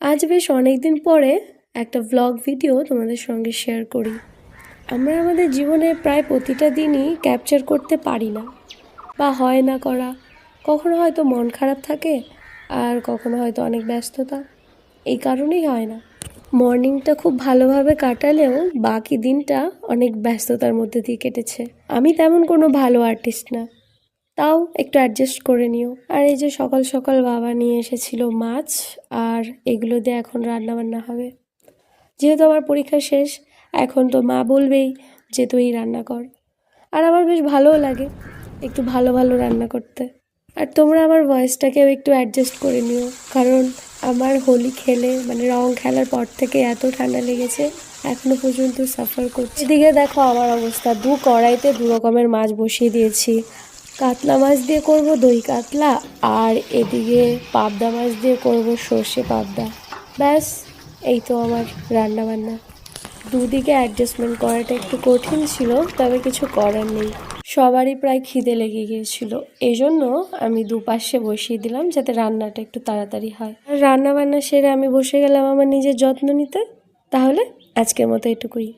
আজ বেশ অনেকদিন পরে একটা ভ্লগ ভিডিও তোমাদের সঙ্গে শেয়ার করি। আমরা আমাদের জীবনে প্রায় প্রতিটা দিনই ক্যাপচার করতে পারি না বা হয় না করা। কখনো হয়তো মন খারাপ থাকে, আর কখনো হয়তো অনেক ব্যস্ততা, এই কারণেই হয় না। মর্নিংটা খুব ভালোভাবে কাটালেও বাকি দিনটা অনেক ব্যস্ততার মধ্যে দিয়ে কেটেছে। আমি তেমন কোনো ভালো আর্টিস্ট না, তাও একটু অ্যাডজাস্ট করে নিও। আর এই যে সকাল সকাল বাবা নিয়ে এসেছিল মাছ, আর এগুলো দিয়ে এখন রান্না বান্না হবে। যেহেতু আমার পরীক্ষা শেষ, এখন তো মা বলবেই যে তুই রান্না কর। আর আমার বেশ ভালোও লাগে একটু ভালো ভালো রান্না করতে। আর তোমরা আমার ভয়েসটাকেও একটু অ্যাডজাস্ট করে নিও, কারণ আমার হোলি খেলে মানে রং খেলার পর থেকে এত ঠান্ডা লেগেছে, এখনো পর্যন্ত সাফার করছি। এদিকে দেখো আমার অবস্থা, কড়াইতে দু রকমের মাছ বসিয়ে দিয়েছি। কাতলা মাছ দিয়ে করব দই কাতলা, আর এদিকে পাবদা মাছ দিয়ে করব সর্ষে পাবদা। ব্যাস, এই তো আমার রান্না বান্না। দুদিকে অ্যাডজাস্টমেন্ট করাটা একটু কঠিন ছিল, তবে কিছু করার নেই। সবারই প্রায় খিদে লেগে গিয়েছিল, এই জন্য আমি দুপাশে বসিয়ে দিলাম যাতে রান্নাটা একটু তাড়াতাড়ি হয়। আর রান্না বান্না সেরে আমি বসে গেলাম আমার নিজের যত্ন নিতে। তাহলে আজকের মতো এটুকুই।